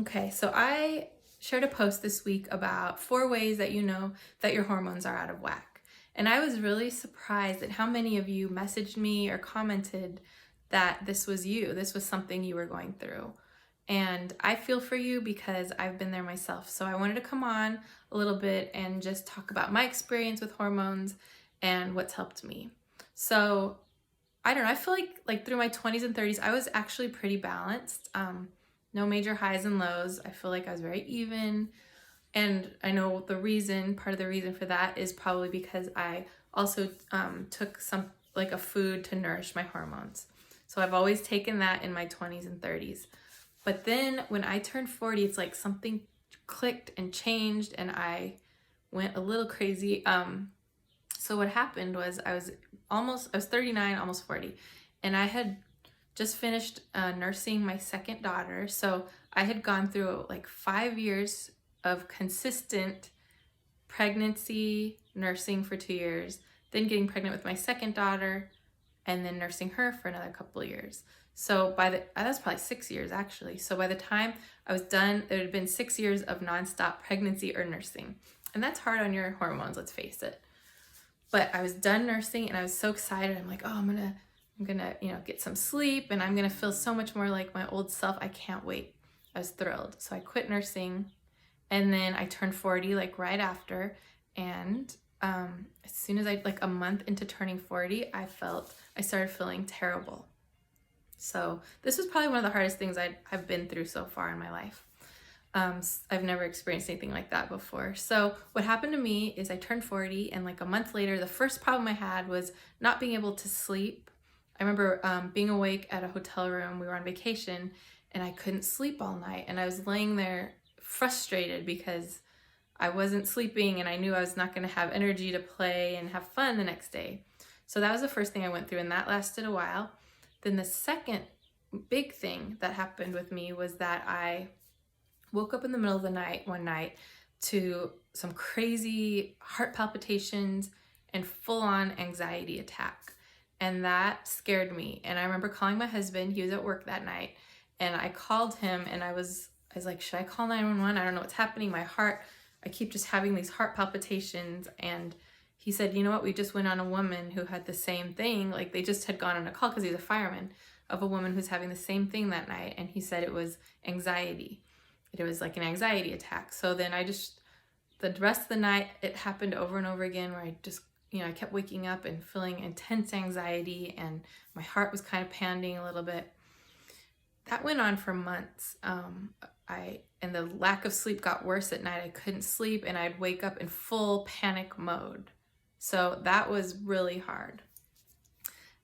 Okay, so I shared a post this week about 4 ways that you know that your hormones are out of whack. And I was really surprised at how many of you messaged me or commented that this was you, this was something you were going through. And I feel for you because I've been there myself. So I wanted to come on a little bit and just talk about my experience with hormones and what's helped me. So I don't know. I feel like through my 20s and 30s, I was actually pretty balanced. No major highs and lows. I feel like I was very even. And I know part of the reason for that is probably because I also took some like a food to nourish my hormones. So I've always taken that in my 20s and 30s. But then when I turned 40, it's like something clicked and changed and I went a little crazy. So what happened was I was 39, almost 40, and I had just finished nursing my second daughter. So I had gone through like 5 years of consistent pregnancy, nursing for 2 years, then getting pregnant with my second daughter, and then nursing her for another couple of years. So that's probably 6 years actually. So by the time I was done, it had been 6 years of nonstop pregnancy or nursing. And that's hard on your hormones, let's face it. But I was done nursing and I was so excited. I'm like, oh, I'm gonna, get some sleep and I'm gonna feel so much more like my old self. I can't wait. I was thrilled. So I quit nursing and then I turned 40 like right after. And as soon as like a month into turning 40, I started feeling terrible. So this was probably one of the hardest things I've been through so far in my life. I've never experienced anything like that before. So what happened to me is I turned 40 and like a month later, the first problem I had was not being able to sleep. I remember being awake at a hotel room. We were on vacation and I couldn't sleep all night. And I was laying there frustrated because I wasn't sleeping and I knew I was not going to have energy to play and have fun the next day. So that was the first thing I went through and that lasted a while. Then the second big thing that happened with me was that I woke up in the middle of the night one night to some crazy heart palpitations and full-on anxiety attack. And that scared me. And I remember calling my husband. He was at work that night. And I called him and I was like, should I call 911? I don't know what's happening. I keep just having these heart palpitations. And he said, you know what? We just went on a woman who had the same thing. Like they just had gone on a call because he's a fireman of a woman who's having the same thing that night. And he said it was anxiety. It was like an anxiety attack. So then the rest of the night, it happened over and over again where I kept waking up and feeling intense anxiety and my heart was kind of pounding a little bit. That went on for months. And the lack of sleep got worse at night. I couldn't sleep and I'd wake up in full panic mode. So that was really hard.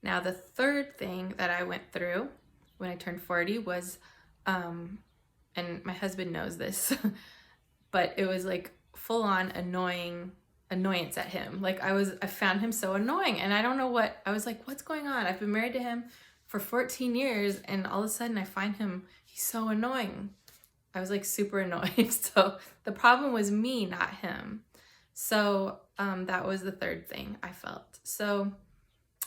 Now, the third thing that I went through when I turned 40 was, and my husband knows this, but it was like full on annoyance at him. Like I found him so annoying and I don't know I was like, what's going on? I've been married to him for 14 years and all of a sudden I find he's so annoying. I was like super annoyed. So the problem was me, not him. So that was the third thing I felt. So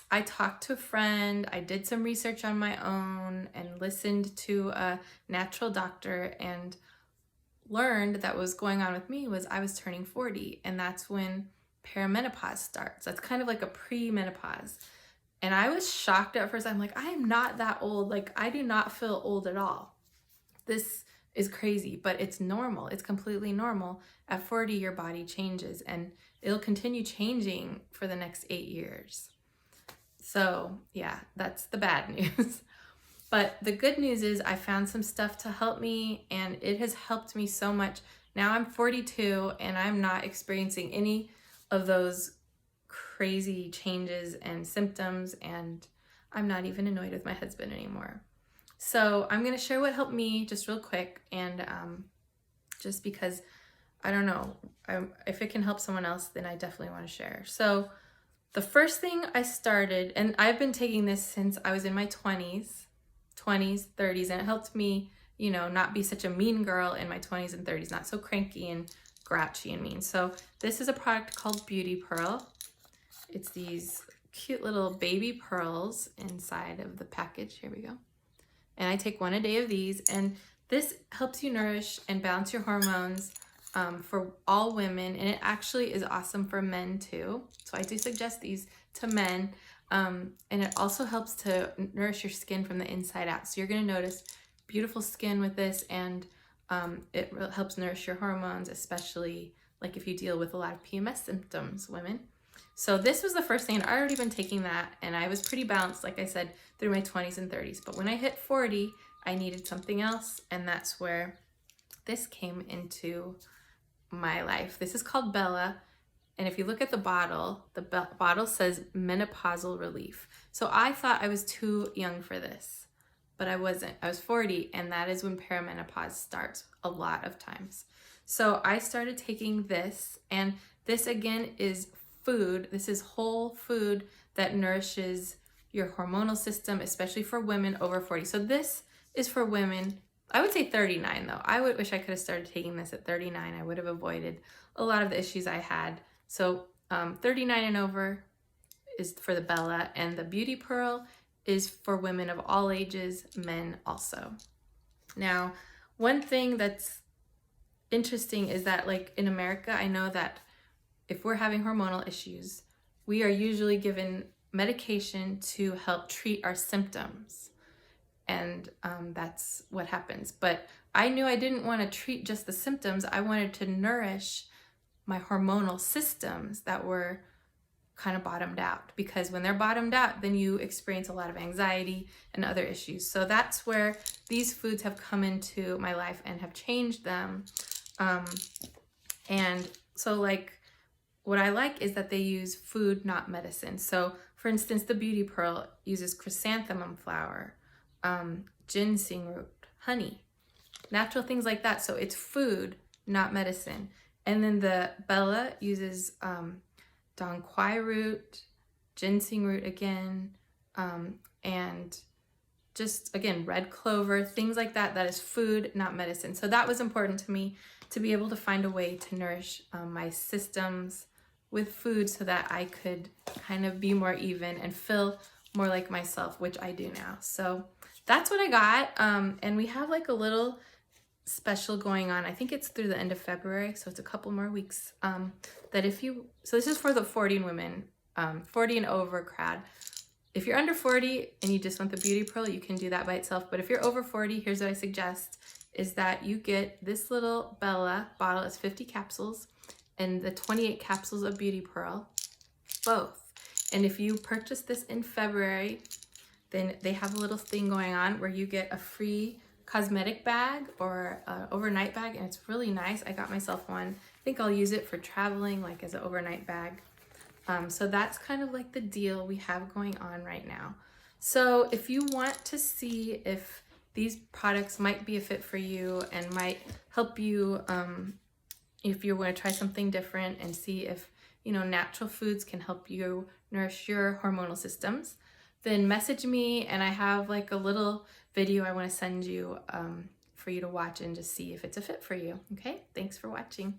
I talked to a friend, I did some research on my own and listened to a natural doctor and learned that what was going on with me was I was turning 40 and that's when perimenopause starts. That's kind of like a pre-menopause. And I was shocked at first. I'm like, I am not that old. Like I do not feel old at all. This is crazy, but it's normal. It's completely normal. At 40, your body changes and it'll continue changing for the next 8 years. So yeah, that's the bad news. But the good news is I found some stuff to help me and it has helped me so much. Now I'm 42 and I'm not experiencing any of those crazy changes and symptoms and I'm not even annoyed with my husband anymore. So I'm going to share what helped me just real quick and just because I don't know, if it can help someone else, then I definitely want to share. So the first thing I started, and I've been taking this since I was in my 20s, 30s, and it helped me, not be such a mean girl in my 20s and 30s, not so cranky and grouchy and mean. So this is a product called Beauty Pearl. It's these cute little baby pearls inside of the package. Here we go. And I take one a day of these, and This helps you nourish and balance your hormones for all women, and it actually is awesome for men too. So I do suggest these to men, and it also helps to nourish your skin from the inside out. So you're going to notice beautiful skin with this, and it helps nourish your hormones, especially like if you deal with a lot of PMS symptoms, women. So this was the first thing, and I'd already been taking that, and I was pretty balanced, like I said, through my 20s and 30s. But when I hit 40, I needed something else, and that's where this came into my life. This is called Bella, and if you look at the bottle says menopausal relief. So I thought I was too young for this, but I wasn't. I was 40, and that is when perimenopause starts a lot of times. So I started taking this, and this again is food. This is whole food that nourishes your hormonal system, especially for women over 40. So this is for women, I would say 39 though. I wish I could have started taking this at 39. I would have avoided a lot of the issues I had. So 39 and over is for the Bella, and the Beauty Pearl is for women of all ages, men also. Now, one thing that's interesting is that, like in America, I know that if we're having hormonal issues, we are usually given medication to help treat our symptoms. And that's what happens. But I knew I didn't want to treat just the symptoms. I wanted to nourish my hormonal systems that were kind of bottomed out, because when they're bottomed out, then you experience a lot of anxiety and other issues. So that's where these foods have come into my life and have changed them. And so, like, what I like is that they use food, not medicine. So for instance, the Beauty Pearl uses chrysanthemum flower, ginseng root, honey, natural things like that. So it's food, not medicine. And then the Bella uses dong quai root, ginseng root again, and just again, red clover, things like that. That is food, not medicine. So that was important to me, to be able to find a way to nourish my systems with food so that I could kind of be more even and feel more like myself, which I do now. So that's what I got. And we have like a little special going on. I think it's through the end of February, so it's a couple more weeks. So this is for the 40 women, 40 and over crowd. If you're under 40 and you just want the Beauty Pearl, you can do that by itself. But if you're over 40, here's what I suggest, is that you get this little Bella bottle. It's 50 capsules, and the 28 capsules of Beauty Pearl, both. And if you purchase this in February, then they have a little thing going on where you get a free cosmetic bag or an overnight bag, and it's really nice. I got myself one. I think I'll use it for traveling, like as an overnight bag. So that's kind of like the deal we have going on right now. So if you want to see if these products might be a fit for you and might help you, if you want to try something different and see if, you know, natural foods can help you nourish your hormonal systems, then message me, and I have like a little video I want to send you for you to watch and just see if it's a fit for you. Okay, thanks for watching.